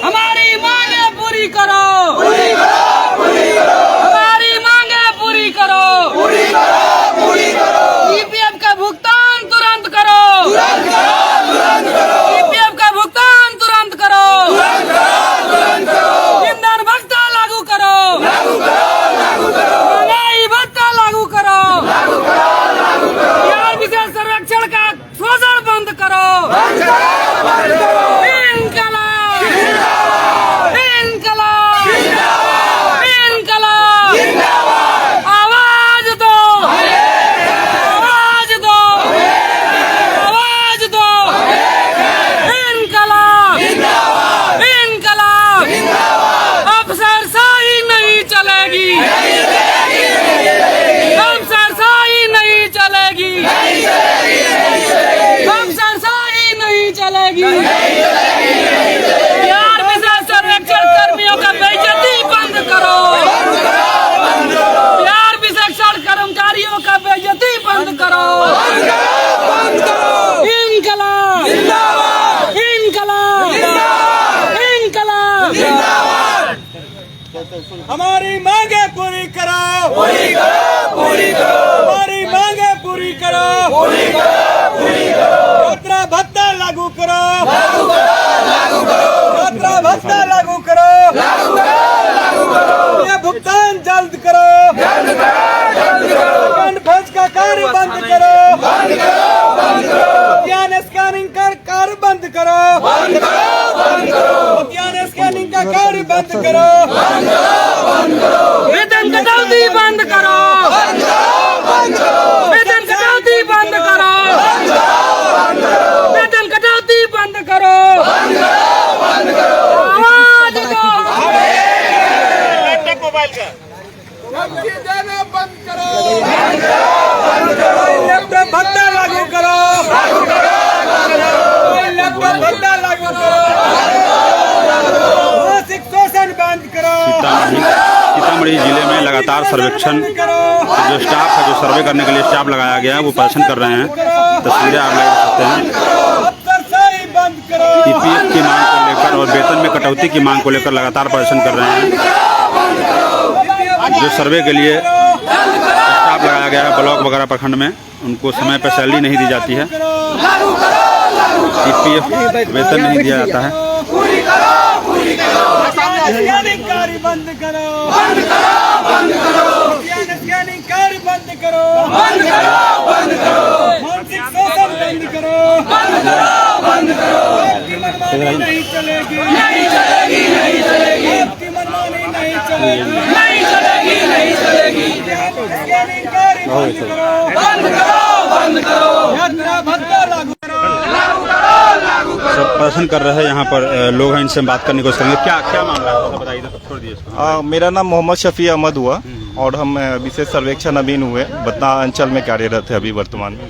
हमारी मांगे पूरी करो, हमारी मांगे पूरी करो, ईपीएफ का भुगतान तुरंत करो, ईपीएफ का भुगतान तुरंत करो, ईंधन भत्ता लागू करो, महंगाई भत्ता लागू करो, बिहार विशेष सर्वेक्षण का शोषण बंद करो, इनकलाब, इनकलाब, इनकलाब, आवाज दो, आवाज दो, आवाज दो, इनकलाब, इनकलाब, अफसरशाही नहीं चलेगी, अफसरशाही नहीं चलेगी, अफसरशाही नहीं चलेगी। बिहार विशेष सर्वेक्षण कर्मियों का बेइज्जती बंद करो, बिहार विशेषण कर्मचारियों का बेइज्जती बंद करो, इनकलाब, इनकलाब, इनकलाब, हमारी मांगे पूरी करो, हमारी मांगे पूरी करो, यात्रा भत्ता लागू करो, यात्रा भत्ता लागू करो, ये भुगतान जल्द करो, सेकंड फेज का कार्य बंद करो, विज्ञान स्कैनिंग का कार्य बंद करो, विज्ञान स्कैनिंग का कार्य बंद करो, वेतन कटौती बंद करो, वेतन कटौती बंद करो, वेतन कटौती बंद करो, आवाज दो, मोबाइल का देना बंद करो, लैपटॉप भत्ता लागू करो, लैपटॉप भत्ता लागू करो, मासिक शोषण बंद करो, सीतामढ़ी जिले में लगातार सर्वेक्षण जो स्टाफ है, जो सर्वे करने के लिए स्टाफ लगाया गया है, वो प्रदर्शन कर रहे हैं। तस्वीरें आप देख सकते हैं। ईपीएफ की मांग को लेकर और वेतन में कटौती की मांग को लेकर लगातार प्रदर्शन कर रहे हैं। जो सर्वे के लिए स्टाफ लगाया गया है ब्लॉक वगैरह प्रखंड में, उनको समय पर सैलरी नहीं दी जाती है, ईपीएफ वेतन नहीं दिया जाता है। स्कैनिंग कार्य बंद करो, बंद करो, बंद करो, स्कैनिंग कार्य बंद करो, बंद करो, बंद करो, मानसिक शोषण बंद करो, बंद करो, बंद करो, आपकी मनमानी नहीं चलेगी, नहीं चलेगी, नहीं चलेगी, आपकी मनमानी नहीं चलेगी, नहीं चलेगी, नहीं चलेगी, स्कैनिंग कार्य बंद करो, बंद करो, बंद करो, यात्रा भत्ता लागू करो, लागू करो, लागू करो। सब प्रदर्शन कर रहे हैं यहाँ पर लोग हैं, इनसे बात करने की कोशिश करेंगे। क्या क्या मामला है बताइए, छोड़ दीजिए इसको। मेरा नाम मोहम्मद शफी अहमद हुआ और हम विशेष सर्वेक्षण अधीन हुए बतना अंचल में कार्यरत है अभी वर्तमान में।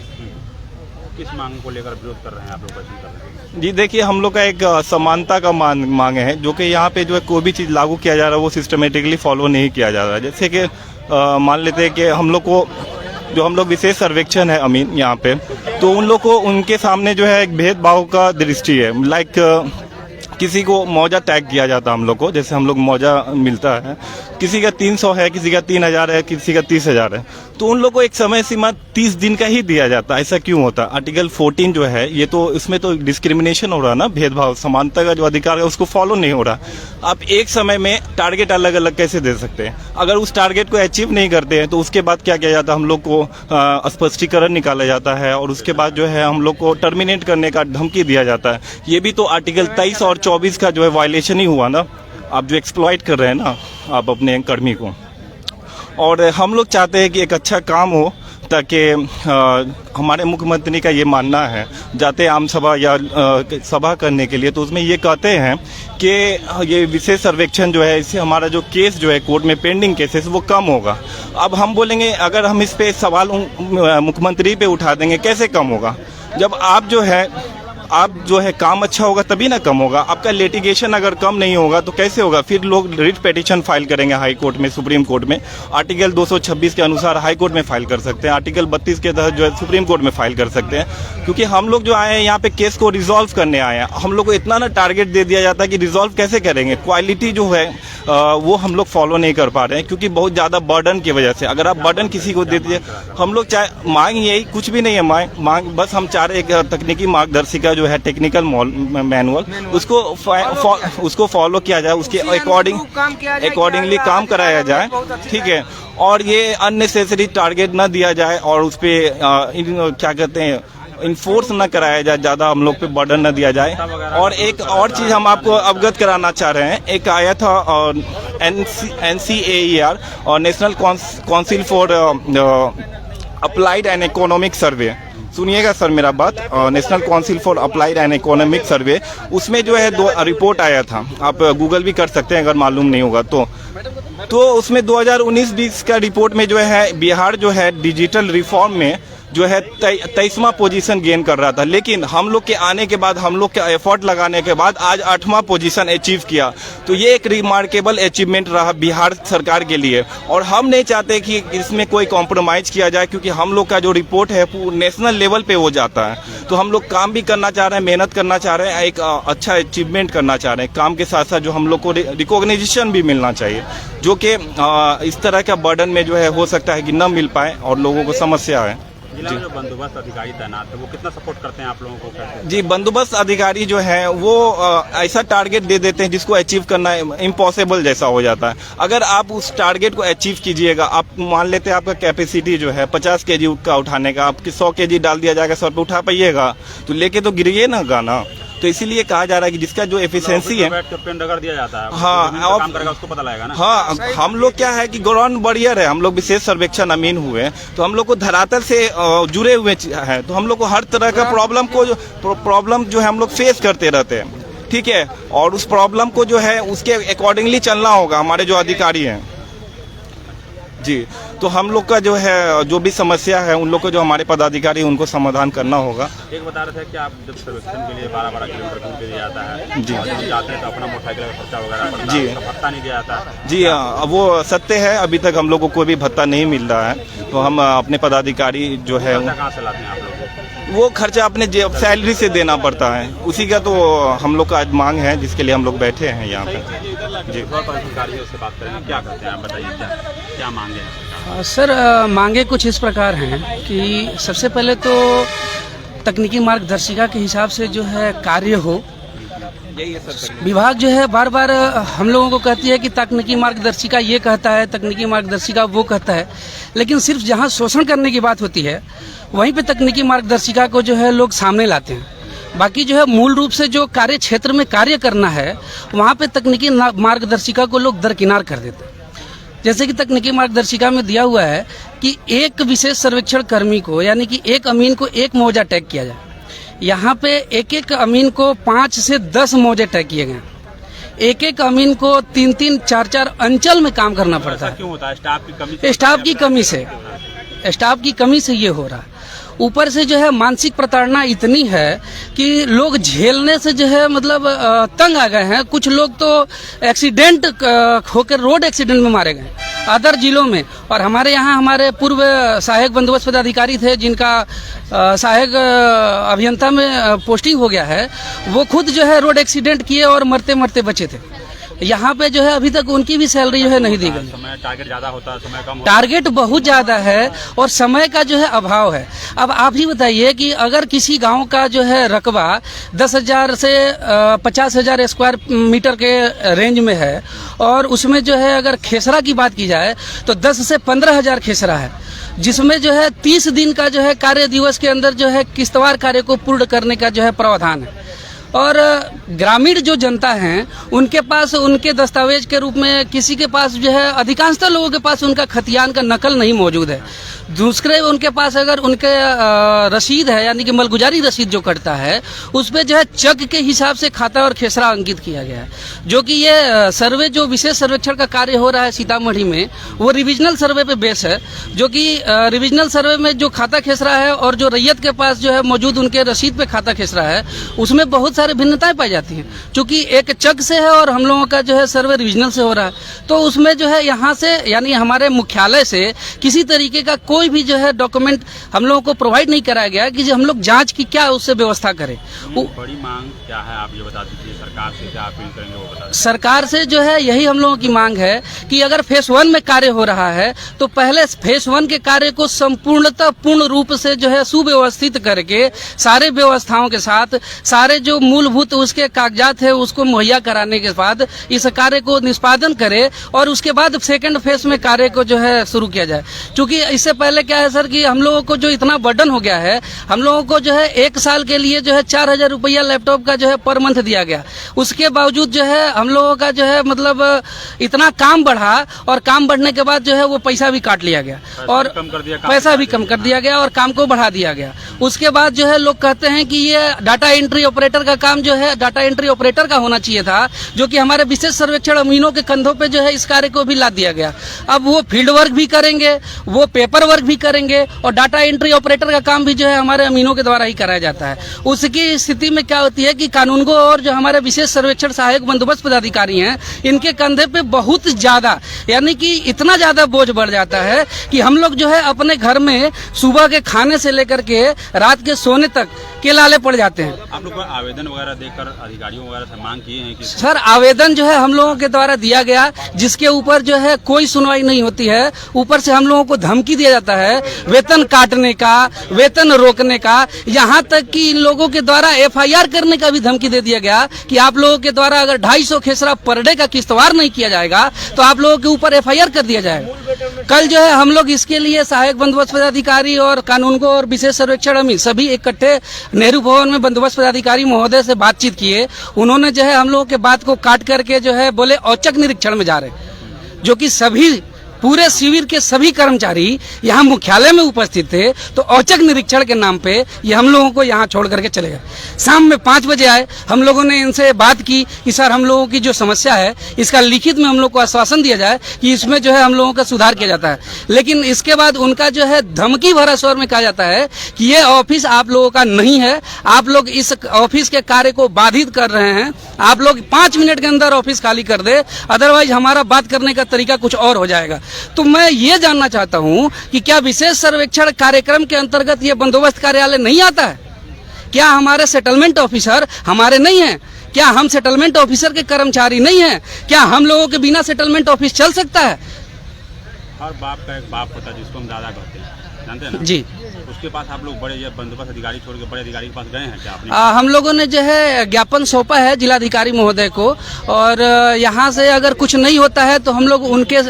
किस मांग को लेकर विरोध कर रहे हैं आप लोग, प्रदर्शन कर रहे हैं? जी देखिए, हम लोग का एक समानता का मांग है, जो कि यहाँ पे जो है कोई भी चीज़ लागू किया जा रहा है वो सिस्टमेटिकली फॉलो नहीं किया जा रहा है। जैसे कि मान लेते हैं कि हम लोग को जो हम लोग विशेष सर्वेक्षण है अमीन यहाँ पे, तो उन लोग को उनके सामने जो है एक भेदभाव का दृष्टि है। लाइक किसी को मौजा टैग किया जाता है हम लोग को, जैसे हम लोग मौजा मिलता है, किसी का 300 है, किसी का 3000 है, किसी का 30,000 है, तो उन लोग को एक समय सीमा 30 दिन का ही दिया जाता है। ऐसा क्यों होता है? आर्टिकल 14 जो है ये तो इसमें तो डिस्क्रिमिनेशन हो रहा है ना, भेदभाव, समानता का जो अधिकार है उसको फॉलो नहीं हो रहा। आप एक समय में टारगेट अलग अलग कैसे दे सकते हैं? अगर उस टारगेट को अचीव नहीं करते हैं तो उसके बाद क्या किया जाता है, हम लोग को स्पष्टीकरण निकाला जाता है और उसके बाद जो है हम लोग को टर्मिनेट करने का धमकी दिया जाता है। ये भी तो आर्टिकल 23 और 24 का जो है वायलेशन ही हुआ ना। आप जो एक्सप्लॉइट कर रहे हैं ना आप अपने कर्मी को, और हम लोग चाहते हैं कि एक अच्छा काम हो, ताकि हमारे मुख्यमंत्री का ये मानना है, जाते आम सभा या सभा करने के लिए, तो उसमें ये कहते हैं कि ये विशेष सर्वेक्षण जो है इससे हमारा जो केस जो है कोर्ट में पेंडिंग केसेस वो कम होगा। अब हम बोलेंगे अगर हम इस पे सवाल मुख्यमंत्री पे उठा देंगे, कैसे कम होगा? जब आप जो है आप जो है काम अच्छा होगा तभी ना कम होगा। आपका लिटिगेशन अगर कम नहीं होगा तो कैसे होगा? फिर लोग रिट पिटीशन फाइल करेंगे हाई कोर्ट में, सुप्रीम कोर्ट में। आर्टिकल 226 के अनुसार हाई कोर्ट में फाइल कर सकते हैं, आर्टिकल 32 के तहत जो है सुप्रीम कोर्ट में फाइल कर सकते हैं। क्योंकि हम लोग जो आए हैं यहाँ पे केस को रिजॉल्व करने आए हैं। हम लोग को इतना ना टारगेट दे दिया जाता है कि रिजॉल्व कैसे करेंगे, क्वालिटी जो है वो हम लोग फॉलो नहीं कर पा रहे हैं, क्योंकि बहुत ज़्यादा बर्डन की वजह से। अगर आप बर्डन किसी को दे दीजिए, हम लोग चाहे मांग यही कुछ भी नहीं है, मांग बस हम चाह रहे एक तकनीकी मार्गदर्शिका जो है टेक्निकल मैनुअल उसको फॉलो किया जाए, उसके अकॉर्डिंगली काम कराया जाए, ठीक है। और ये अननेसेसरी टारगेट ना दिया जाए और उस पर क्या कहते हैं इन्फोर्स न कराया जाए, ज़्यादा हम लोग पे बर्डन न दिया जाए। और एक और चीज़ हम आपको अवगत कराना चाह रहे हैं, एक आया था NCAER और national council for applied and economic survey. सुनिएगा सर मेरा बात, national council for applied and economic survey, उसमें जो है 2 रिपोर्ट आया था, आप गूगल भी कर सकते हैं अगर मालूम नहीं होगा तो उसमें 2019-20 का रिपोर्ट में जो है बिहार जो है डिजिटल रिफॉर्म में जो है 23वां पोजीशन गेन कर रहा था। लेकिन हम लोग के आने के बाद, हम लोग के एफर्ट लगाने के बाद आज 8वां पोजीशन अचीव किया। तो ये एक रिमार्केबल अचीवमेंट रहा बिहार सरकार के लिए, और हम नहीं चाहते कि इसमें कोई कॉम्प्रोमाइज़ किया जाए, क्योंकि हम लोग का जो रिपोर्ट है नेशनल लेवल पे हो जाता है। तो हम लोग काम भी करना चाह रहे हैं, मेहनत करना चाह रहे हैं, एक अच्छा अचीवमेंट करना चाह रहे हैं। काम के साथ साथ जो हम लोग को रिकॉग्निशन भी मिलना चाहिए, जो कि इस तरह का बर्डन में जो है हो सकता है कि न मिल पाए और लोगों को समस्या है। जिला में जो बंदोबस्त अधिकारी तैनात है वो कितना सपोर्ट करते हैं आप लोगों को? कैसे? जी, बंदोबस्त अधिकारी जो है वो ऐसा टारगेट दे देते हैं जिसको अचीव करना इम्पॉसिबल जैसा हो जाता है। अगर आप उस टारगेट को अचीव कीजिएगा, आप मान लेते हैं आपका कैपेसिटी जो है 50 kg का उठाने का, आपके 100 kg डाल दिया जाएगा, 100 पे उठा पाइएगा तो लेके तो गिरिए ना गाना। तो इसीलिए कहा जा रहा है कि जिसका जो एफिशिएंसी है, पेन रगड़ दिया जाता है, हाँ, काम करेगा उसको पता लगेगा ना। हाँ, हम लोग क्या है कि ग्राउंड वॉरियर है, हम लोग विशेष सर्वेक्षण अमीन हुए, तो हम लोग को धरातल से जुड़े हुए हैं, तो हम लोग को हर तरह का प्रॉब्लम जो है हम लोग फेस करते रहते हैं, ठीक है। और उस प्रॉब्लम को जो है उसके अकॉर्डिंगली चलना होगा हमारे जो अधिकारी हैं जी। तो हम लोग का जो है जो भी समस्या है उन लोग को जो हमारे पदाधिकारी उनको समाधान करना होगा। एक बता रहे थे कि आप जब सर्वेक्षण के लिए 12-12 किलोमीटर घूम के जाता है जी, जाते हैं तो अपना मोटरसाइकिल का खर्चा वगैरह पड़ता है, जी, भत्ता नहीं दिया जाता जी। वो सत्य है, अभी तक हम लोग को कोई भी भत्ता नहीं मिल रहा है। तो हम अपने पदाधिकारी जो है कहाँ से लाते हैं आप लोग? वो खर्चा अपने सैलरी से देना पड़ता है, उसी का तो हम लोग का आज मांग है, जिसके लिए हम लोग बैठे हैं यहाँ पे जी। अधिकारियों से बात करेंगे, क्या करते हैं आप बताइए, क्या मांगे हैं? सर मांगे कुछ इस प्रकार हैं कि सबसे पहले तो तकनीकी मार्गदर्शिका के हिसाब से जो है कार्य हो। विभाग जो है बार बार हम लोगों को कहती है कि तकनीकी मार्गदर्शिका ये कहता है, तकनीकी मार्गदर्शिका वो कहता है, लेकिन सिर्फ जहाँ शोषण करने की बात होती है वहीं पे तकनीकी मार्गदर्शिका को जो है लोग सामने लाते हैं। बाकी जो है मूल रूप से जो कार्य क्षेत्र में कार्य करना है वहाँ पे तकनीकी मार्गदर्शिका को लोग दरकिनार कर देते हैं। जैसे कि तकनीकी मार्गदर्शिका में दिया हुआ है कि एक विशेष सर्वेक्षण कर्मी को, यानी कि एक अमीन को एक मौजा टैग किया जाए। यहाँ पे एक एक अमीन को 5 से 10 मौजे टैग किए गए। एक एक अमीन को 3-3, 4-4 अंचल में काम करना पड़ता है। क्यों होता है? स्टाफ की कमी स्टाफ की कमी से ये हो रहा है। ऊपर से जो है मानसिक प्रताड़ना इतनी है कि लोग झेलने से जो है मतलब तंग आ गए हैं। कुछ लोग तो एक्सीडेंट होकर रोड एक्सीडेंट में मारे गए अदर जिलों में। और हमारे यहाँ हमारे पूर्व सहायक बंदोबस्त पदाधिकारी थे जिनका सहायक अभियंता में पोस्टिंग हो गया है, वो खुद जो है रोड एक्सीडेंट किए और मरते मरते बचे थे। यहाँ पे जो है अभी तक उनकी भी सैलरी जो है नहीं दी गई। टारगेट ज्यादा होता है, समय कम, टारगेट बहुत ज्यादा है और समय का जो है अभाव है। अब आप ही बताइए कि अगर किसी गांव का जो है रकबा 10,000 से 50,000 स्क्वायर मीटर के रेंज में है और उसमें जो है अगर खेसरा की बात की जाए तो 10 से 15,000 खेसरा है, जिसमें जो है 30 दिन का जो है कार्य दिवस के अंदर जो है किश्तवार कार्य को पूर्ण करने का जो है प्रावधान है। और ग्रामीण जो जनता है उनके पास उनके दस्तावेज के रूप में किसी के पास जो है अधिकांशतः लोगों के पास उनका खतियान का नकल नहीं मौजूद है। दूसरे उनके पास अगर उनके रसीद है यानी कि मलगुजारी रसीद जो कटता है उस पे जो है चक के हिसाब से खाता और खेसरा अंकित किया गया है। जो कि ये सर्वे जो विशेष सर्वेक्षण का कार्य हो रहा है सीतामढ़ी में वो रिविजनल सर्वे पे बेस है। जो कि रिविजनल सर्वे में जो खाता खेसरा है और जो रैयत के पास जो है मौजूद उनके रसीद पे खाता खेसरा है उसमें बहुत सारी भिन्नताएं पाई जाती हैं। चूंकि एक चक से है और हम लोगों का जो है सर्वे रिविजनल से हो रहा है तो उसमें जो है यहाँ से यानी हमारे मुख्यालय से किसी तरीके का कोई भी जो है डॉक्यूमेंट हम लोगों को प्रोवाइड नहीं कराया गया कि हम लोग जांच की क्या उससे व्यवस्था करें। बड़ी मांग क्या है आप ये बता दीजिए, सरकार से क्या अपील करेंगे वो बता दीजिए। सरकार से जो है यही हम लोगों की मांग है कि अगर फेस 1 में कार्य हो रहा है तो पहले फेस 1 के कार्य को संपूर्णतः पूर्ण रूप से जो है सुव्यवस्थित करके सारे व्यवस्थाओं के साथ सारे जो मूलभूत उसके कागजात है उसको मुहैया कराने के बाद इस कार्य को निष्पादन करे और उसके बाद सेकंड फेज में कार्य को जो है शुरू किया जाए। क्योंकि इससे पहले क्या है सर कि हम लोगों को जो इतना बर्डन हो गया है, हम लोगों को जो है 1 साल के लिए जो है 4,000 रुपया लैपटॉप का जो है पर मंथ दिया गया। उसके बावजूद जो है हम लोगों का जो है मतलब इतना काम बढ़ा और काम बढ़ने के बाद जो है वो पैसा भी काट लिया गया और पैसा भी कम कर दिया गया और काम को बढ़ा दिया गया। उसके बाद जो है लोग कहते हैं कि ये डाटा एंट्री ऑपरेटर का काम जो है डाटा एंट्री ऑपरेटर का होना चाहिए था, जो कि हमारे विशेष सर्वेक्षण अमीनों के कंधों पे जो है इस कार्य को भी लाद दिया गया। अब वो फील्ड वर्क भी करेंगे, वो पेपर वर्क भी करेंगे और डाटा एंट्री ऑपरेटर का काम भी जो है हमारे अमीनों के द्वारा ही कराया जाता है। उसकी स्थिति में क्या होती है कि कानूनगो और जो हमारे विशेष सर्वेक्षण सहायक बंदोबस्त पदाधिकारी हैं इनके कंधे पे बहुत ज्यादा यानी कि इतना ज्यादा बोझ बढ़ जाता है कि हम लोग जो है अपने घर में सुबह के खाने से लेकर के रात के सोने तक के लाले पड़ जाते हैं। आप लोग आवेदन वगैरह देकर अधिकारियों वगैरह से मांग किए हैं कि सर आवेदन जो है हम लोगों के द्वारा दिया गया जिसके ऊपर जो है कोई सुनवाई नहीं होती है। ऊपर से हम लोगों को धमकी दिया जाता है वेतन काटने का, वेतन रोकने का, यहाँ तक कि इन लोगों के द्वारा FIR करने का भी धमकी दे दिया गया कि आप लोगों के द्वारा अगर 250 खेसरा पर डे का किस्तवार नहीं किया जाएगा तो आप लोगों के ऊपर FIR कर दिया जाएगा। कल जो है हम लोग इसके लिए सहायक बंदोबस्त पदाधिकारी और कानूनगो और विशेष सर्वेक्षण अमीन सभी इकट्ठे नेहरू भवन में बंदोबस्त पदाधिकारी महोदय से बातचीत किए। उन्होंने जो है हम लोगों के बात को काट करके जो है बोले औचक निरीक्षण में जा रहे, जो कि सभी पूरे शिविर के सभी कर्मचारी यहाँ मुख्यालय में उपस्थित थे तो औचक निरीक्षण के नाम पे ये हम लोगों को यहाँ छोड़ करके चले गए। शाम में 5 बजे आए, हम लोगों ने इनसे बात की कि सर हम लोगों की जो समस्या है इसका लिखित में हम लोग को आश्वासन दिया जाए कि इसमें जो है हम लोगों का सुधार किया जाता है। लेकिन इसके बाद उनका जो है धमकी भरा स्वर में कहा जाता है कि ये ऑफिस आप लोगों का नहीं है, आप लोग इस ऑफिस के कार्य को बाधित कर रहे हैं, आप लोग 5 मिनट के अंदर ऑफिस खाली कर दे, अदरवाइज हमारा बात करने का तरीका कुछ और हो जाएगा। तो मैं ये जानना चाहता हूं कि क्या विशेष सर्वेक्षण कार्यक्रम के अंतर्गत ये बंदोबस्त कार्यालय नहीं आता है? क्या हमारे सेटलमेंट ऑफिसर हमारे नहीं हैं? क्या हम सेटलमेंट ऑफिसर के कर्मचारी नहीं हैं? क्या हम लोगों के बिना सेटलमेंट ऑफिस चल सकता है? हर बाप का एक बाप होता है जिसको हम दादा कहते हैं, जानते हैं ना? जी। उसके पास आप लोग बड़े बंदोबस्त अधिकारी छोड़ के बड़े अधिकारी के पास गए हैं क्या आपने? हम लोगों ने जो है ज्ञापन सौंपा है जिलाधिकारी महोदय को और यहाँ से अगर कुछ नहीं होता है तो हम लोग उनके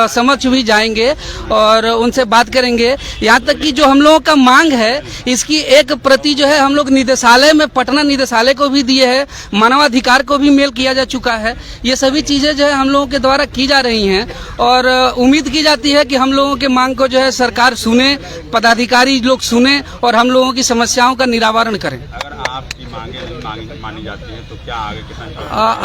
समक्ष भी जाएंगे और उनसे बात करेंगे। यहाँ तक कि जो हम लोगों का मांग है इसकी एक प्रति जो है हम लोग निदेशालय में पटना निदेशालय को भी दिए है, मानवाधिकार को भी मेल किया जा चुका है। ये सभी चीजें जो है हम लोगों के द्वारा की जा रही हैं और उम्मीद की जाती है कि हम लोगों के मांग को जो है सरकार सुने, पदाधिकारी लोग सुने और हम लोगों की समस्याओं का निरावरण करें। अगर आपकी मांगे नहीं मानी जाती है तो क्या आगे किसान?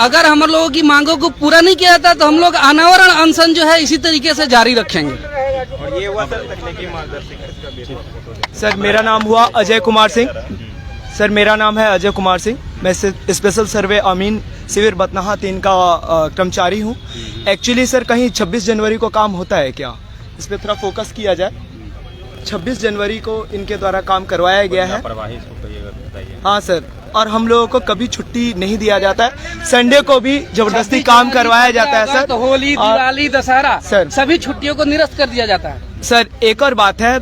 अगर हम लोगों की मांगों को पूरा नहीं किया जाता तो हम लोग अनावरण अनशन जो है इसी तरीके से जारी रखेंगे। और ये हुआ सर तकनीकी मार्गदर्शक। सर मेरा नाम हुआ अजय कुमार सिंह। सर मेरा नाम है अजय कुमार सिंह, मैं स्पेशल सर्वे अमीन शिविर बतनाहा 3 का कर्मचारी हूँ। एक्चुअली सर कहीं 26 जनवरी को काम होता है क्या, इस पर थोड़ा फोकस किया जाए। 26 जनवरी को इनके द्वारा काम करवाया गया है। हाँ सर, और हम लोगों को कभी छुट्टी नहीं दिया जाता है, संडे को भी जबरदस्ती काम करवाया जाता है सर। होली, दिवाली, दशहरा सर सभी छुट्टियों को निरस्त कर दिया जाता है। सर एक और बात है,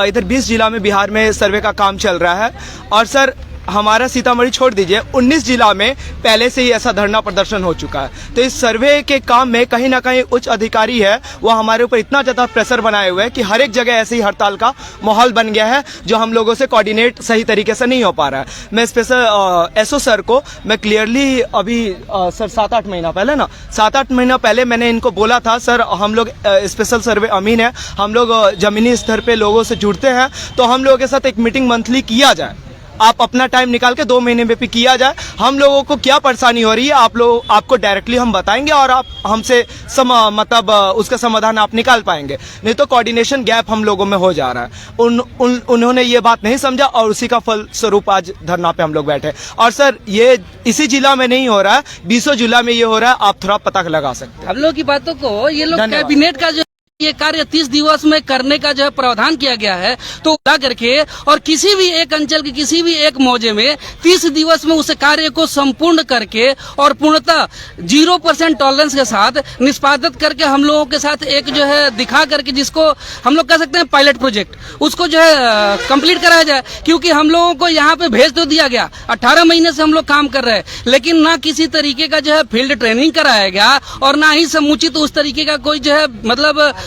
इधर 20 जिला में बिहार में सर्वे का काम चल रहा है और सर हमारा सीतामढ़ी छोड़ दीजिए, 19 जिला में पहले से ही ऐसा धरना प्रदर्शन हो चुका है। तो इस सर्वे के काम में कहीं ना कहीं उच्च अधिकारी है वो हमारे ऊपर इतना ज़्यादा प्रेशर बनाए हुए हैं कि हर एक जगह ऐसे ही हड़ताल का माहौल बन गया है, जो हम लोगों से कोऑर्डिनेट सही तरीके से नहीं हो पा रहा है। मैं स्पेशल एसओ सर को मैं क्लियरली अभी सर 7-8 महीना पहले ना 7-8 महीना पहले मैंने इनको बोला था, सर हम लोग स्पेशल सर्वे अमीन है, हम लोग जमीनी स्तर पे लोगों से जुड़ते हैं, तो हम लोगों के साथ एक मीटिंग मंथली किया जाए, आप अपना टाइम निकाल के 2 महीने में भी किया जाए, हम लोगों को क्या परेशानी हो रही है आपको डायरेक्टली हम बताएंगे और आप हमसे मतलब उसका समाधान आप निकाल पाएंगे। नहीं तो कोऑर्डिनेशन गैप हम लोगों में हो जा रहा है। उन्होंने ये बात नहीं समझा और उसी का फल स्वरूप आज धरना पे हम लोग बैठे। और सर ये इसी जिला में नहीं हो रहा है, 20 जिला में ये हो रहा है, आप थोड़ा पता लगा सकते हैं। हम लोग की बातों को ये लोग धन्यवाद। कैबिनेट का जो ये कार्य 30 दिवस में करने का जो है प्रावधान किया गया है, तो उड़ा करके और किसी भी एक अंचल के किसी भी एक मौजे में 30 दिवस में उस कार्य को संपूर्ण करके और पूर्णतः 0% टॉलरेंस के साथ निष्पादित करके हम लोगों के साथ एक जो है दिखा करके, जिसको हम लोग कह सकते हैं पायलट प्रोजेक्ट, उसको जो है कंप्लीट कराया जाए। क्योंकि हम लोगों को यहाँ पे भेज तो दिया गया, 18 महीने से हम लोग काम कर रहे हैं, लेकिन ना किसी तरीके का जो है फील्ड ट्रेनिंग कराया गया और ना ही समुचित उस तरीके का कोई जो है मतलब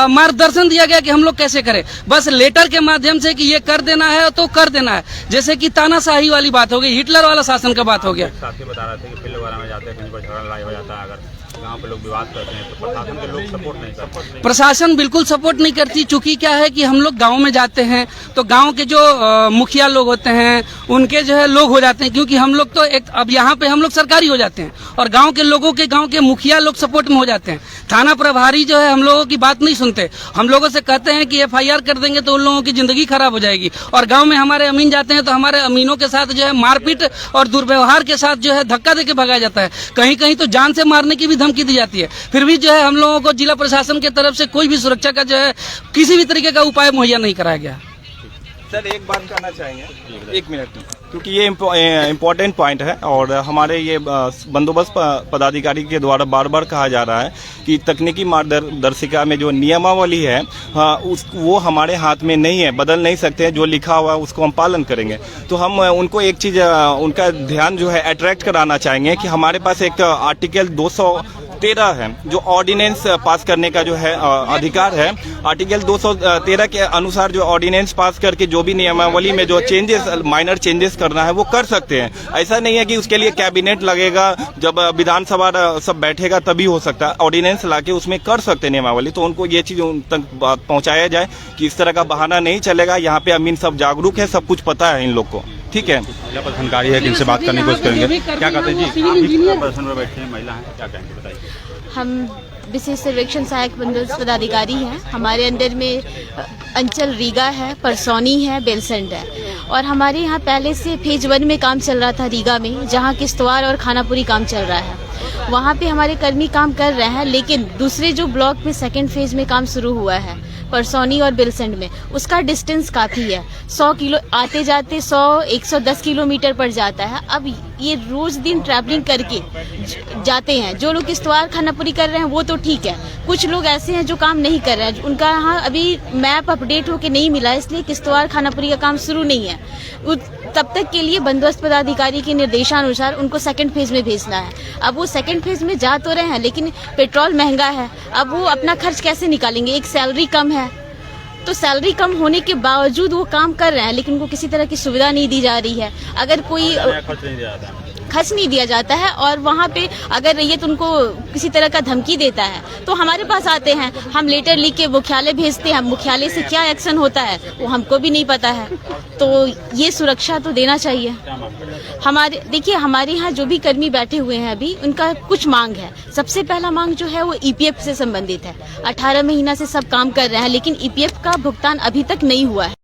मार्गदर्शन दिया गया कि हम लोग कैसे करें। बस लेटर के माध्यम से कि ये कर देना है तो कर देना है, जैसे कि तानाशाही वाली बात हो गई, हिटलर वाला शासन का बात हो गया। साथी बता रहे थे कि फील्ड वगैरह में जाते हैं, कहीं पर झगड़ा लड़ाई हो जाता है, अगर गांव पे लोग विवाद करते हैं तो प्रशासन के लोग सपोर्ट नहीं करते। प्रशासन बिल्कुल सपोर्ट नहीं करती, चूंकि क्या है कि हम लोग गांव में जाते हैं तो गांव के जो मुखिया लोग होते हैं उनके जो है लोग हो जाते हैं, क्योंकि हम लोग तो एक अब यहाँ पे हम लोग सरकारी हो जाते हैं और गांव के लोगों के गांव के मुखिया लोग सपोर्ट में हो जाते हैं। थाना प्रभारी जो है हम लोगों की बात नहीं सुनते, हम लोगों से कहते हैं कि FIR कर देंगे तो उन लोगों की जिंदगी खराब हो जाएगी। और गाँव में हमारे अमीन जाते हैं तो हमारे अमीनों के साथ जो है मारपीट और दुर्व्यवहार के साथ जो है धक्का देके भगाया जाता है, कहीं कहीं तो जान से मारने की भी धमकी दी जाती है। फिर भी जो है हम लोगों को जिला प्रशासन की तरफ से कोई भी सुरक्षा का जो है किसी भी तरीके का उपाय मुहैया नहीं कराया गया। सर एक बात करना चाहेंगे, 1 मिनट, क्योंकि ये इम्पोर्टेंट पॉइंट है और हमारे ये बंदोबस्त पदाधिकारी के द्वारा बार बार कहा जा रहा है कि तकनीकी मार्गदर्शिका में जो नियमावली है वो हमारे हाथ में नहीं है, बदल नहीं सकते हैं, जो लिखा हुआ है उसको हम पालन करेंगे। तो हम उनको एक चीज़ उनका ध्यान जो है अट्रैक्ट कराना चाहेंगे कि हमारे पास एक आर्टिकल 213 है जो ऑर्डिनेंस पास करने का जो है अधिकार है। आर्टिकल 213 के अनुसार जो ऑर्डिनेंस पास करके जो भी नियमावली में जो चेंजेस माइनर चेंजेस करना है वो कर सकते हैं। ऐसा नहीं है कि उसके लिए कैबिनेट लगेगा, जब विधानसभा सब बैठेगा तभी हो सकता है, ऑर्डिनेंस लाके उसमें कर सकते हैं नियमावली। तो उनको ये चीज उन तक पहुंचाया जाए कि इस तरह का बहाना नहीं चलेगा। यहाँ पे अमीन सब जागरूक है, सब कुछ पता है इन लोग को, ठीक है। जिला प्रदर्शनकारी है कि इनसे बात करने की कोशिश करेंगे। क्या कहते हैं जी, आप प्रदर्शन में बैठे हैं, महिला हैं, क्या कहेंगे बताइए। हम विशेष सर्वेक्षण सहायक बंदोबस्त पदाधिकारी हैं। हमारे अंडर में अंचल रीगा है, परसौनी है, बेलसंड है और हमारे यहाँ पहले से फेज 1 में काम चल रहा था रीगा में, जहाँ किश्तवाड़ और खानापुरी काम चल रहा है। वहाँ पे हमारे कर्मी काम कर रहे हैं, लेकिन दूसरे जो ब्लॉक में 2nd फेज में काम शुरू हुआ है परसौनी और बेलसंड में, उसका डिस्टेंस काफ़ी है, 100 किलो आते जाते 110 किलोमीटर पड़ जाता है। अब ये रोज दिन ट्रैवलिंग करके जाते हैं। जो लोग किश्तवाड़ खानापुरी कर रहे हैं वो तो ठीक है, कुछ लोग ऐसे हैं जो काम नहीं कर रहे हैं, उनका यहाँ अभी मैप अपडेट होके नहीं मिला, इसलिए किश्तवाड़ खानापुरी का काम शुरू नहीं है। तब तक के लिए बंदोबस्त पदाधिकारी के निर्देशानुसार उनको 2nd फेज में भेजना है। अब वो 2nd फेज में जा तो रहे हैं, लेकिन पेट्रोल महंगा है, अब वो अपना खर्च कैसे निकालेंगे? एक सैलरी कम है, तो सैलरी कम होने के बावजूद वो काम कर रहे हैं, लेकिन उनको किसी तरह की सुविधा नहीं दी जा रही है। अगर कोई खर्च नहीं दिया जाता है और वहाँ पे अगर रहिए तो उनको किसी तरह का धमकी देता है, तो हमारे पास आते हैं, हम लेटर लिख के मुख्यालय भेजते हैं। मुख्यालय से क्या एक्शन होता है वो हमको भी नहीं पता है, तो ये सुरक्षा तो देना चाहिए। हमारे देखिए, हमारे यहाँ जो भी कर्मी बैठे हुए हैं अभी, उनका कुछ मांग है। सबसे पहला मांग जो है वो EPF से संबंधित है। 18 महीना से सब काम कर रहे हैं, लेकिन EPF का भुगतान अभी तक नहीं हुआ है।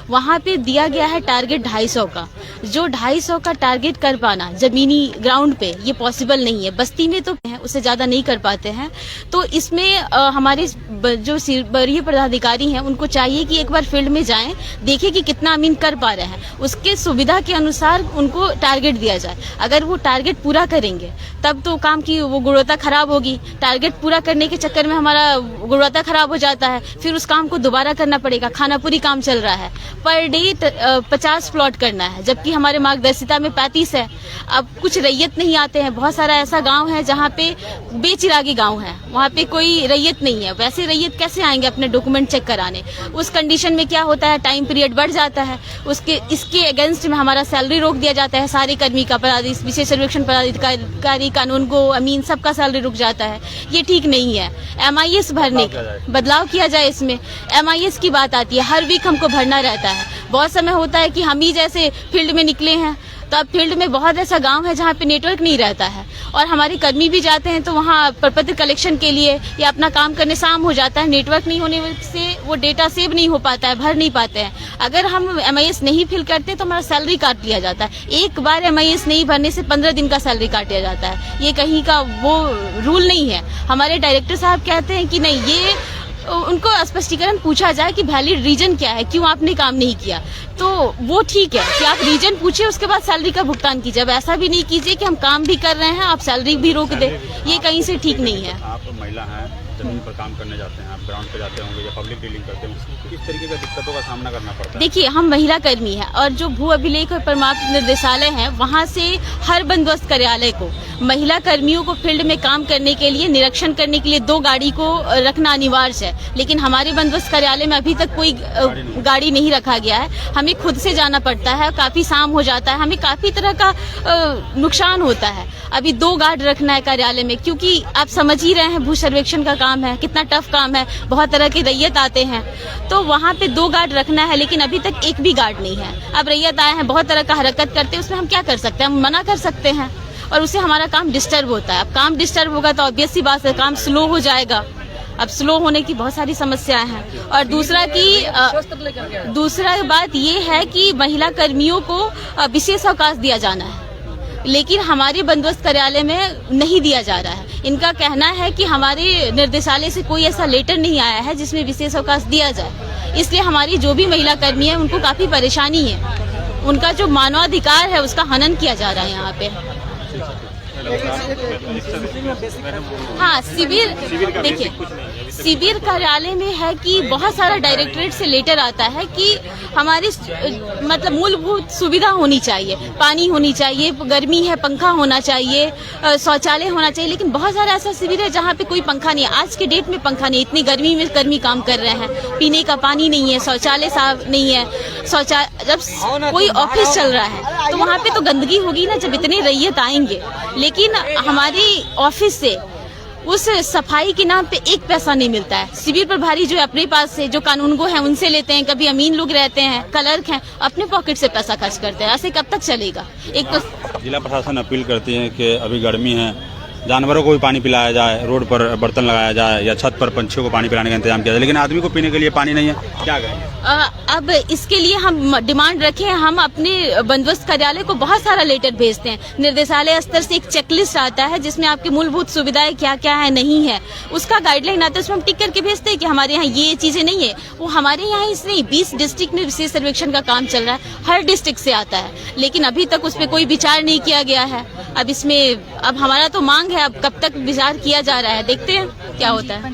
वहाँ पे दिया गया है टारगेट 250 का, जो 250 का टारगेट कर पाना जमीनी ग्राउंड पे ये पॉसिबल नहीं है। बस्ती में तो है, उससे ज्यादा नहीं कर पाते हैं। तो इसमें हमारे जो वरीय पदाधिकारी हैं उनको चाहिए कि एक बार फील्ड में जाएं, देखें कि कितना अमीन कर पा रहे हैं, उसके सुविधा के अनुसार उनको टारगेट दिया जाए। अगर वो टारगेट पूरा करेंगे तब तो काम की वो गुणवत्ता खराब होगी। टारगेट पूरा करने के चक्कर में हमारा गुणवत्ता खराब हो जाता है, फिर उस काम को दोबारा करना पड़ेगा। खानापुरी काम चल रहा रहा है, पर डे 50 प्लॉट करना है, जबकि हमारे मार्गदर्शिता में 35 है। अब कुछ रैयत नहीं आते हैं, बहुत सारा ऐसा गांव है जहाँ पे बेचिरागी गांव है, वहाँ पे कोई रैयत नहीं है। वैसे रैयत कैसे आएंगे अपने डॉक्यूमेंट चेक कराने? उस कंडीशन में क्या होता है, टाइम पीरियड बढ़ जाता है, इसके अगेंस्ट में हमारा सैलरी रोक दिया जाता है। सारे कर्मी का, विशेष सर्वेक्षण पदाधिकारी, कानून को अमीन, सबका सैलरी रुक जाता है। ये ठीक नहीं है। MIS भरने बदलाव किया जाए, इसमें MIS की बात आती है, हर वीक हमको भरना रहता है। बहुत समय होता है कि हम ही जैसे फील्ड में निकले हैं, तो अब फील्ड में बहुत ऐसा गांव है जहाँ पे नेटवर्क नहीं रहता है, और हमारे कर्मी भी जाते हैं तो वहाँ प्रपत्र कलेक्शन के लिए या अपना काम करने शाम हो जाता है। नेटवर्क नहीं होने से वो डेटा सेव नहीं हो पाता है, भर नहीं पाते हैं। अगर हम MIS नहीं फिल करते तो हमारा सैलरी काट लिया जाता है। एक बार MIS नहीं भरने से 15 दिन का सैलरी काट लिया जाता है। ये कहीं का वो रूल नहीं है। हमारे डायरेक्टर साहब कहते हैं कि नहीं, ये उनको स्पष्टीकरण पूछा जाए कि वैलिड रीजन क्या है, क्यों आपने काम नहीं किया। तो वो ठीक है कि आप रीजन पूछिए, उसके बाद सैलरी का भुगतान कीजिए। अब ऐसा भी नहीं कीजिए कि हम काम भी कर रहे हैं, आप सैलरी भी रोक दे। ये कहीं से ठीक नहीं है। आप महिला हैं, जमीन पर काम करने जाते हैं, आप ग्राउंड पे जाते होंगे या पब्लिक डीलिंग करते हैं, किस तरीके का दिक्कतों का सामना करना पड़ता है? देखिए, हम महिला कर्मी हैं और जो भू अभिलेख और प्रमाण निर्देशालय है, वहाँ से हर बंदोबस्त कार्यालय को महिला कर्मियों को फील्ड में काम करने के लिए, निरीक्षण करने के लिए 2 गाड़ी को रखना अनिवार्य है। लेकिन हमारे बंदोबस्त कार्यालय में अभी तक कोई गाड़ी नहीं रखा गया है। हमें खुद से जाना पड़ता है, काफी शाम हो जाता है, हमें काफी तरह का नुकसान होता है। अभी 2 गार्ड रखना है कार्यालय में, क्योंकि आप समझ ही रहे हैं भू सर्वेक्षण का काम है, कितना टफ काम है, बहुत तरह के रैयत आते हैं, तो वहाँ पे 2 गार्ड रखना है। लेकिन अभी तक एक भी गार्ड नहीं है। अब रैयत आए हैं, बहुत तरह का हरकत करते हैं, उसमें हम क्या कर सकते हैं? हम मना कर सकते हैं, और उससे हमारा काम डिस्टर्ब होता है। अब काम डिस्टर्ब होगा तो ऑब्वियस सी बात है, काम स्लो हो जाएगा। अब स्लो होने की बहुत सारी समस्याएं हैं। और दूसरा बात ये है कि महिला कर्मियों को विशेष अवकाश दिया जाना है, लेकिन हमारे बंदोबस्त कार्यालय में नहीं दिया जा रहा है। इनका कहना है कि हमारे निर्देशालय से कोई ऐसा लेटर नहीं आया है जिसमें विशेष अवकाश दिया जाए। इसलिए हमारी जो भी महिला कर्मी है उनको काफी परेशानी है। उनका जो मानवाधिकार है उसका हनन किया जा रहा है यहाँ पे। हाँ, शिविर, देखिए, शिविर कार्यालय में है कि बहुत सारा डायरेक्टरेट से लेटर आता है कि हमारी मतलब मूलभूत सुविधा होनी चाहिए, पानी होनी चाहिए, गर्मी है पंखा होना चाहिए, शौचालय होना चाहिए। लेकिन बहुत सारा ऐसा शिविर है जहाँ पे कोई पंखा नहीं है। आज के डेट में पंखा नहीं, इतनी गर्मी में कर्मी काम कर रहे हैं, पीने का पानी नहीं है, शौचालय साफ नहीं है। जब कोई ऑफिस चल रहा है तो वहाँ पे तो गंदगी होगी ना, जब इतने रैयत आएंगे। लेकिन हमारी ऑफिस से उस सफाई के नाम पे 1 पैसा नहीं मिलता है। शिविर प्रभारी जो है अपने पास से, जो कानूनगो है उनसे लेते हैं, कभी अमीन लोग रहते हैं, क्लर्क हैं, अपने पॉकेट से पैसा खर्च करते हैं। ऐसे कब तक चलेगा? एक तो जिला प्रशासन अपील करती है कि अभी गर्मी है, जानवरों को भी पानी पिलाया जाए, रोड पर बर्तन लगाया जाए या छत पर पंछियों को पानी पिलाने का इंतजाम किया जाए, लेकिन आदमी को पीने के लिए पानी नहीं है। क्या करेंगे? अब इसके लिए हम डिमांड रखे हैं। हम अपने बंदोबस्त कार्यालय को बहुत सारा लेटर भेजते हैं। निर्देशालय स्तर से एक चेकलिस्ट आता है जिसमें आपकी मूलभूत सुविधाएं क्या क्या है, नहीं है, उसका गाइडलाइन आता है। उसमें हम टिक करके भेजते हैं कि हमारे यहाँ ये चीजें नहीं है। वो हमारे यहाँ इस नहीं, 20 डिस्ट्रिक्ट में विशेष सर्वेक्षण का काम चल रहा है, हर डिस्ट्रिक्ट से आता है, लेकिन अभी तक उस पर कोई विचार नहीं किया गया है। अब इसमें अब हमारा तो मांग है, अब कब तक विचार किया जा रहा है, देखते हैं क्या होता है।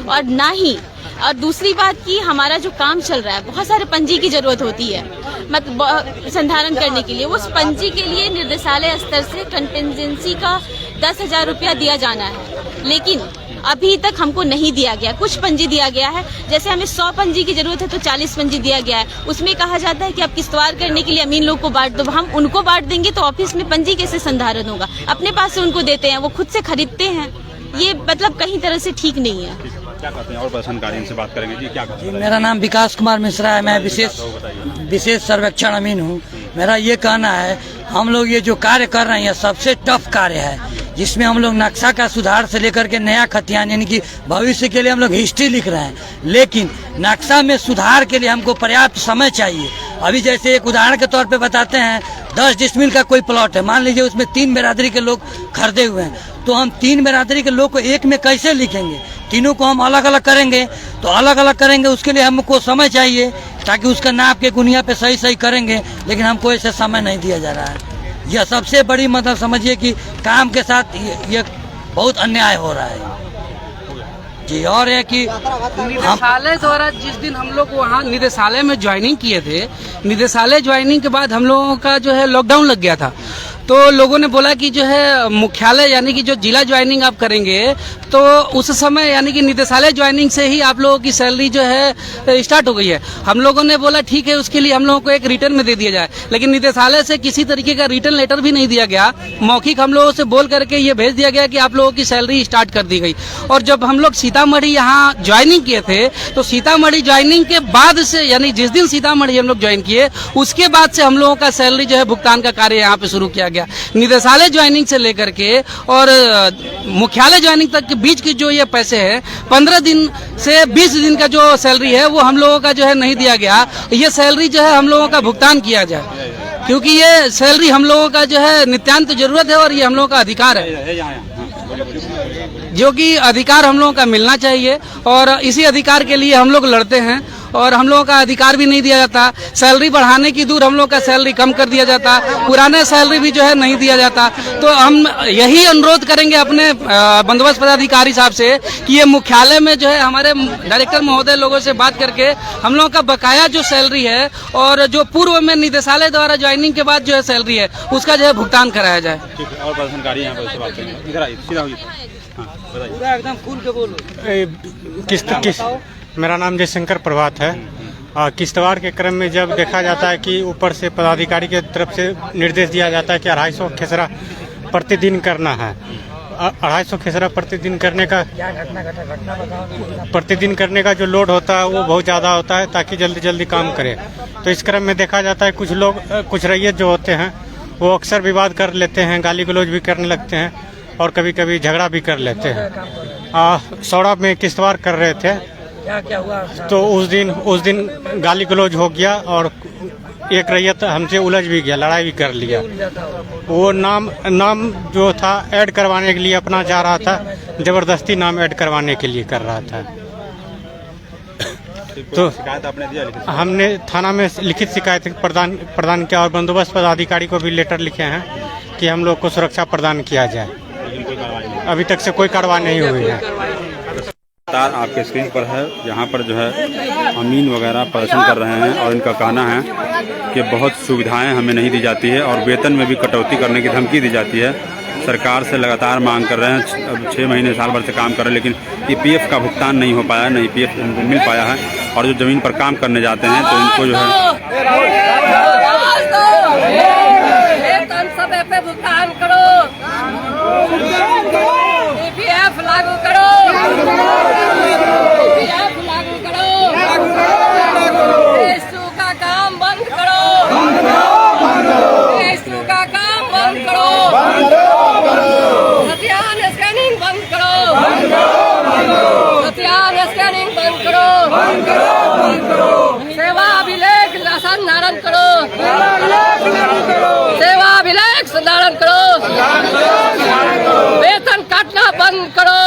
और ना ही, और दूसरी बात कि हमारा जो काम चल रहा है, बहुत सारे पंजी की जरूरत होती है, मतलब संधारण करने के लिए। उस पंजी के लिए निर्देशालय स्तर से कंटिजेंसी का 10,000 रुपया दिया जाना है, लेकिन अभी तक हमको नहीं दिया गया। कुछ पंजी दिया गया है, जैसे हमें 100 पंजी की जरूरत है तो 40 पंजी दिया गया है। उसमें कहा जाता है कि आप किस्तवार करने के लिए अमीन लोग को बांट दो। हम उनको बांट देंगे तो ऑफिस में पंजी कैसे संधारण होगा? अपने पास से उनको देते हैं, वो खुद से खरीदते हैं। ये मतलब कहीं तरह से ठीक नहीं है। क्या कहते हैं और प्रदर्शनकारी से बात करेंगे जी? क्या कहते हैं? मेरा नाम विकास कुमार मिश्रा है, मैं विशेष सर्वेक्षण अमीन हूँ। मेरा ये कहना है, हम लोग ये जो कार्य कर रहे हैं सबसे टफ कार्य है, जिसमें हम लोग नक्शा का सुधार से लेकर के नया खतियान यानी कि भविष्य के लिए हम लोग हिस्ट्री लिख रहे हैं, लेकिन नक्शा में सुधार के लिए हमको पर्याप्त समय चाहिए। अभी जैसे एक उदाहरण के तौर पे बताते हैं, 10 डिसमिल का कोई प्लॉट है, मान लीजिए उसमें 3 बिरादरी के लोग खरीदे हुए हैं, तो हम 3 बिरादरी के लोग को एक में कैसे लिखेंगे? तीनों को हम अलग अलग करेंगे, तो अलग अलग करेंगे, उसके लिए हमको समय चाहिए, ताकि उसका नाप के गुनिया पे सही सही करेंगे, लेकिन हमको ऐसे समय नहीं दिया जा रहा है। यह सबसे बड़ी मतलब समझिए कि काम के साथ ये बहुत अन्याय हो रहा है। जी, और है कि निदेशालय द्वारा जिस दिन हम लोग वहाँ निदेशालय में ज्वाइनिंग किए थे, निदेशालय ज्वाइनिंग के बाद हम लोगों का जो है लॉकडाउन लग गया था, तो लोगों ने बोला कि जो है मुख्यालय यानी कि जो जिला ज्वाइनिंग आप करेंगे तो उस समय यानी कि निदेशालय ज्वाइनिंग से ही आप लोगों की सैलरी जो है स्टार्ट हो गई है। हम लोगों ने बोला ठीक है, उसके लिए हम लोगों को एक रिटर्न में दे दिया जाए, लेकिन निदेशालय से किसी तरीके का रिटर्न लेटर भी नहीं दिया गया। मौखिक हम लोगों से बोल करके ये भेज दिया गया कि आप लोगों की सैलरी स्टार्ट कर दी गई। और जब हम लोग सीतामढ़ी यहाँ ज्वाइनिंग किए थे तो सीतामढ़ी ज्वाइनिंग के बाद से यानी जिस दिन सीतामढ़ी हम लोग ज्वाइन किए उसके बाद से हम लोगों का सैलरी जो है भुगतान का कार्य यहाँ पे शुरू किया गया। निदेशालय ज्वाइनिंग से लेकर के और मुख्यालय ज्वाइनिंग तक के बीच की जो ये पैसे हैं 15 दिन से 20 दिन का जो सैलरी है वो हम लोगों का जो है नहीं दिया गया। ये सैलरी जो है हम लोगों का भुगतान किया जाए, क्योंकि ये सैलरी हम लोगों का जो है नित्यांत जरूरत है और ये हम लोगों का अधिकार है, जो कि अधिकार हम लोगों का मिलना चाहिए। और इसी अधिकार के लिए हम लोग लड़ते हैं और हम लोगों का अधिकार भी नहीं दिया जाता। सैलरी बढ़ाने की दूर हम लोग का सैलरी कम कर दिया जाता, पुराने सैलरी भी जो है नहीं दिया जाता। तो हम यही अनुरोध करेंगे अपने बंदोबस्त पदाधिकारी साहब से कि ये मुख्यालय में जो है हमारे डायरेक्टर महोदय लोगों से बात करके हम लोगों का बकाया जो सैलरी है और जो पूर्व में निदेशालय द्वारा ज्वाइनिंग के बाद जो है सैलरी है उसका जो है भुगतान कराया जाए। और प्रदर्शनकारी यहाँ पर बात करेंगे, इधर आइए, सीधा होइए। हाँ, बताइए। पूरा एकदम खुल के बोलो। किस मेरा नाम जयशंकर प्रभात है। किश्तवाड़ के क्रम में जब देखा जाता है कि ऊपर से पदाधिकारी के तरफ से निर्देश दिया जाता है कि 250 खेसरा प्रतिदिन करना है, 250 खेसरा प्रतिदिन करने का जो लोड होता है वो बहुत ज़्यादा होता है ताकि जल्दी जल्दी काम करे। तो इस क्रम में देखा जाता है कुछ लोग, कुछ रैयत जो होते हैं वो अक्सर विवाद कर लेते हैं, गाली गलौज भी करने लगते हैं और कभी कभी झगड़ा भी कर लेते हैं। सौड़ा में किश्तवाड़ कर रहे थे क्या हुआ तो उस दिन गाली गलौज हो गया और एक रैयत हमसे उलझ भी गया, लड़ाई भी कर लिया। वो नाम जो था ऐड करवाने के लिए अपना जा रहा था, जबरदस्ती नाम ऐड करवाने के लिए कर रहा था। तो शिकायत आपने दिया? हमने थाना में लिखित शिकायत प्रदान किया और बंदोबस्त पदाधिकारी को भी लेटर लिखे हैं कि हम लोग को सुरक्षा प्रदान किया जाए, लेकिन कोई कार्रवाई नहीं। अभी तक से कोई कार्रवाई नहीं हुई है। तार आपके स्क्रीन पर है, यहाँ पर जो है अमीन वगैरह प्रदर्शन कर रहे हैं और इनका कहना है कि बहुत सुविधाएं हमें नहीं दी जाती है और वेतन में भी कटौती करने की धमकी दी जाती है। सरकार से लगातार मांग कर रहे हैं, अब 6 महीने साल भर से काम कर रहे हैं, लेकिन ईपीएफ का भुगतान नहीं हो पाया, न ईपीएफ इनको मिल पाया है। और जो ज़मीन पर काम करने जाते हैं तो इनको जो है समय पे भुगतान करो, ईपीएफ लागू करो, ईपीएफ लागू करो, एसटू का काम बंद करो, एसटू का काम बंद करो, हथियार स्कैनिंग बंद करो, हथियार स्कैनिंग बंद करो, सेवा अभिलेख संधारण करो, सेवा अभिलेख संधारण करो, वेतन काटना बंद करो,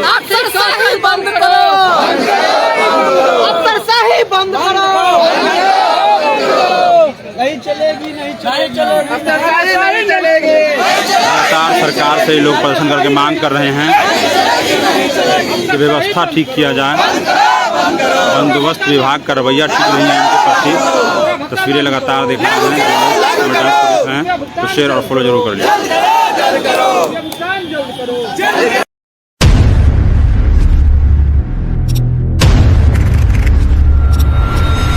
अफसरशाही बंद करो, अफसरशाही बंद करो। नहीं चलेगी, नहीं चलेगी। लगातार सरकार से लोग प्रदर्शन करके मांग कर रहे हैं कि व्यवस्था ठीक किया जाए, बंदोबस्त विभाग का रवैया ठीक नहीं है इनके प्रति। तस्वीरें लगातार दिखा रहे हैं, तो शेयर और फॉलो जरूर कर लीजिए।